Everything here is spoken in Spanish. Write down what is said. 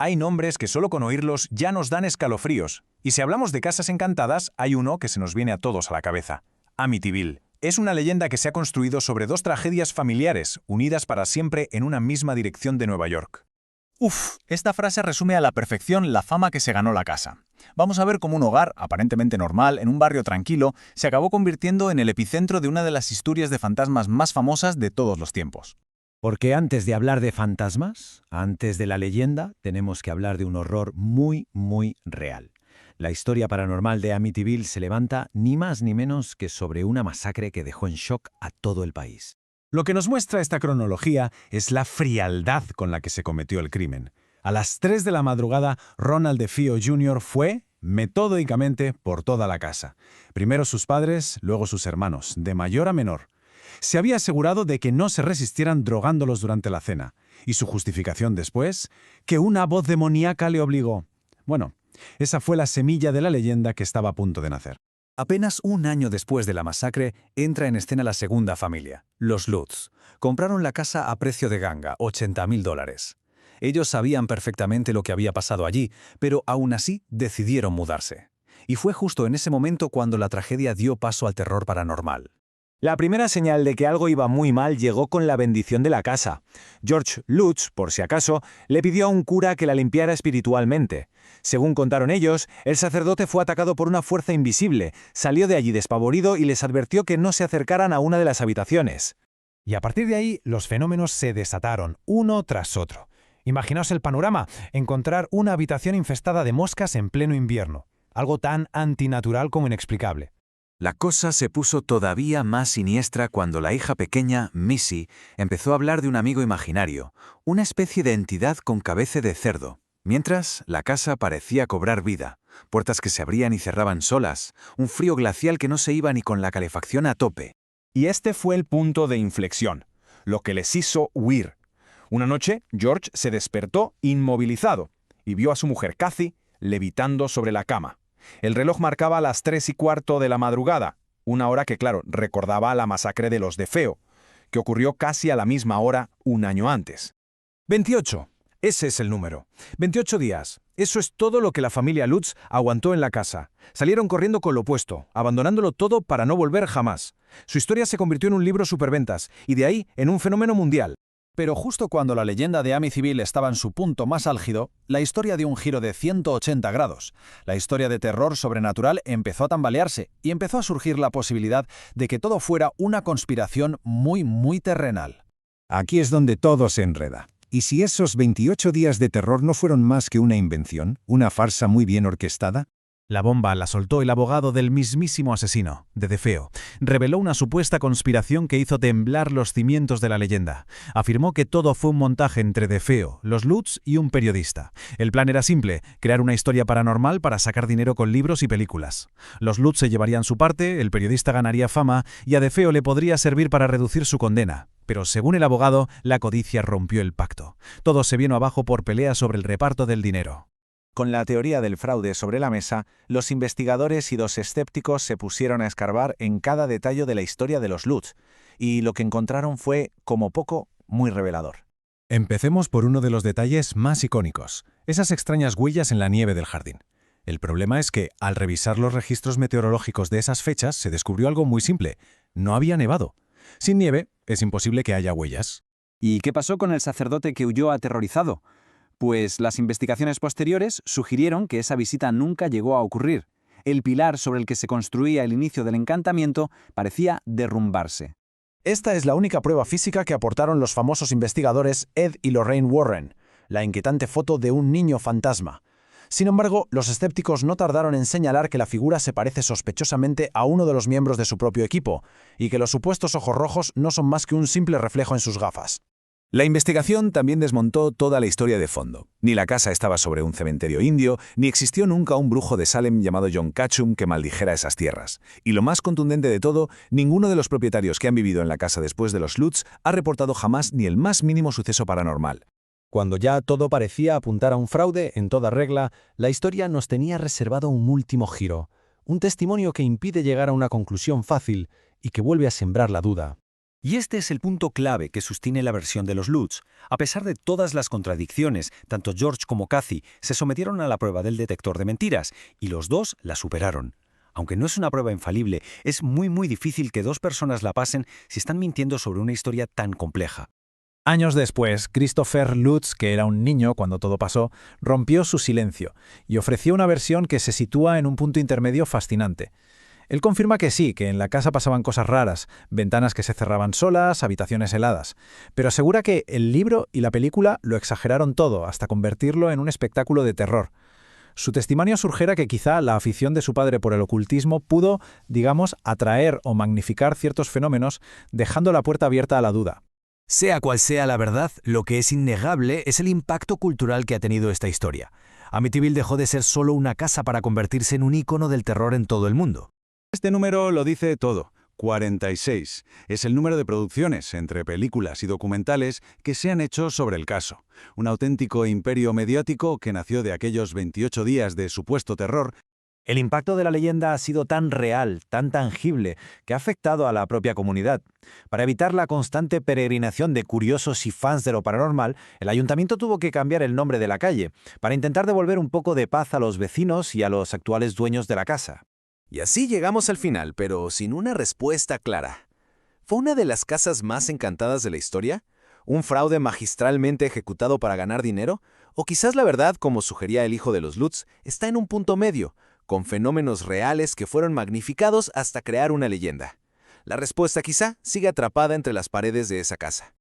Hay nombres que solo con oírlos ya nos dan escalofríos. Y si hablamos de casas encantadas, hay uno que se nos viene a todos a la cabeza. Amityville. Es una leyenda que se ha construido sobre dos tragedias familiares, unidas para siempre en una misma dirección de Nueva York. Esta frase resume a la perfección la fama que se ganó la casa. Vamos a ver cómo un hogar, aparentemente normal, en un barrio tranquilo, se acabó convirtiendo en el epicentro de una de las historias de fantasmas más famosas de todos los tiempos. Porque antes de hablar de fantasmas, antes de la leyenda, tenemos que hablar de un horror muy, muy real. La historia paranormal de Amityville se levanta ni más ni menos que sobre una masacre que dejó en shock a todo el país. Lo que nos muestra esta cronología es la frialdad con la que se cometió el crimen. A las 3 de la madrugada, Ronald DeFeo Jr. fue, metódicamente, por toda la casa. Primero sus padres, luego sus hermanos, de mayor a menor. Se había asegurado de que no se resistieran drogándolos durante la cena. Y su justificación después, que una voz demoníaca le obligó. Bueno, esa fue la semilla de la leyenda que estaba a punto de nacer. Apenas un año después de la masacre, entra en escena la segunda familia, los Lutz. Compraron la casa a precio de ganga, $80,000. Ellos sabían perfectamente lo que había pasado allí, pero aún así decidieron mudarse. Y fue justo en ese momento cuando la tragedia dio paso al terror paranormal. La primera señal de que algo iba muy mal llegó con la bendición de la casa. George Lutz, por si acaso, le pidió a un cura que la limpiara espiritualmente. Según contaron ellos, el sacerdote fue atacado por una fuerza invisible, salió de allí despavorido y les advirtió que no se acercaran a una de las habitaciones. Y a partir de ahí, los fenómenos se desataron, uno tras otro. Imaginaos el panorama, encontrar una habitación infestada de moscas en pleno invierno. Algo tan antinatural como inexplicable. La cosa se puso todavía más siniestra cuando la hija pequeña, Missy, empezó a hablar de un amigo imaginario, una especie de entidad con cabeza de cerdo. Mientras, la casa parecía cobrar vida, puertas que se abrían y cerraban solas, un frío glacial que no se iba ni con la calefacción a tope. Y este fue el punto de inflexión, lo que les hizo huir. Una noche, George se despertó inmovilizado y vio a su mujer Kathy levitando sobre la cama. El reloj marcaba las 3:15 de la madrugada, una hora que, claro, recordaba la masacre de los DeFeo, que ocurrió casi a la misma hora un año antes. 28. Ese es el número. 28 días. Eso es todo lo que la familia Lutz aguantó en la casa. Salieron corriendo con lo opuesto, abandonándolo todo para no volver jamás. Su historia se convirtió en un libro superventas, y de ahí en un fenómeno mundial. Pero justo cuando la leyenda de Amityville estaba en su punto más álgido, la historia dio un giro de 180 grados. La historia de terror sobrenatural empezó a tambalearse y empezó a surgir la posibilidad de que todo fuera una conspiración muy, muy terrenal. Aquí es donde todo se enreda. ¿Y si esos 28 días de terror no fueron más que una invención, una farsa muy bien orquestada? La bomba la soltó el abogado del mismísimo asesino, de DeFeo. Reveló una supuesta conspiración que hizo temblar los cimientos de la leyenda. Afirmó que todo fue un montaje entre DeFeo, los Lutz y un periodista. El plan era simple, crear una historia paranormal para sacar dinero con libros y películas. Los Lutz se llevarían su parte, el periodista ganaría fama y a DeFeo le podría servir para reducir su condena. Pero según el abogado, la codicia rompió el pacto. Todo se vino abajo por peleas sobre el reparto del dinero. Con la teoría del fraude sobre la mesa, los investigadores y los escépticos se pusieron a escarbar en cada detalle de la historia de los Lutz, y lo que encontraron fue, como poco, muy revelador. Empecemos por uno de los detalles más icónicos, esas extrañas huellas en la nieve del jardín. El problema es que, al revisar los registros meteorológicos de esas fechas, se descubrió algo muy simple. No había nevado. Sin nieve, es imposible que haya huellas. ¿Y qué pasó con el sacerdote que huyó aterrorizado? Pues las investigaciones posteriores sugirieron que esa visita nunca llegó a ocurrir. El pilar sobre el que se construía el inicio del encantamiento parecía derrumbarse. Esta es la única prueba física que aportaron los famosos investigadores Ed y Lorraine Warren, la inquietante foto de un niño fantasma. Sin embargo, los escépticos no tardaron en señalar que la figura se parece sospechosamente a uno de los miembros de su propio equipo, y que los supuestos ojos rojos no son más que un simple reflejo en sus gafas. La investigación también desmontó toda la historia de fondo. Ni la casa estaba sobre un cementerio indio, ni existió nunca un brujo de Salem llamado John Catchum que maldijera esas tierras. Y lo más contundente de todo, ninguno de los propietarios que han vivido en la casa después de los Lutz ha reportado jamás ni el más mínimo suceso paranormal. Cuando ya todo parecía apuntar a un fraude en toda regla, la historia nos tenía reservado un último giro, un testimonio que impide llegar a una conclusión fácil y que vuelve a sembrar la duda. Y este es el punto clave que sostiene la versión de los Lutz. A pesar de todas las contradicciones, tanto George como Kathy se sometieron a la prueba del detector de mentiras, y los dos la superaron. Aunque no es una prueba infalible, es muy difícil que dos personas la pasen si están mintiendo sobre una historia tan compleja. Años después, Christopher Lutz, que era un niño cuando todo pasó, rompió su silencio y ofreció una versión que se sitúa en un punto intermedio fascinante. Él confirma que sí, que en la casa pasaban cosas raras, ventanas que se cerraban solas, habitaciones heladas, pero asegura que el libro y la película lo exageraron todo hasta convertirlo en un espectáculo de terror. Su testimonio sugiere que quizá la afición de su padre por el ocultismo pudo, digamos, atraer o magnificar ciertos fenómenos, dejando la puerta abierta a la duda. Sea cual sea la verdad, lo que es innegable es el impacto cultural que ha tenido esta historia. Amityville dejó de ser solo una casa para convertirse en un ícono del terror en todo el mundo. Este número lo dice todo. 46. Es el número de producciones, entre películas y documentales, que se han hecho sobre el caso. Un auténtico imperio mediático que nació de aquellos 28 días de supuesto terror. El impacto de la leyenda ha sido tan real, tan tangible, que ha afectado a la propia comunidad. Para evitar la constante peregrinación de curiosos y fans de lo paranormal, el ayuntamiento tuvo que cambiar el nombre de la calle, para intentar devolver un poco de paz a los vecinos y a los actuales dueños de la casa. Y así llegamos al final, pero sin una respuesta clara. ¿Fue una de las casas más encantadas de la historia? ¿Un fraude magistralmente ejecutado para ganar dinero? ¿O quizás la verdad, como sugería el hijo de los Lutz, está en un punto medio, con fenómenos reales que fueron magnificados hasta crear una leyenda? La respuesta quizá sigue atrapada entre las paredes de esa casa.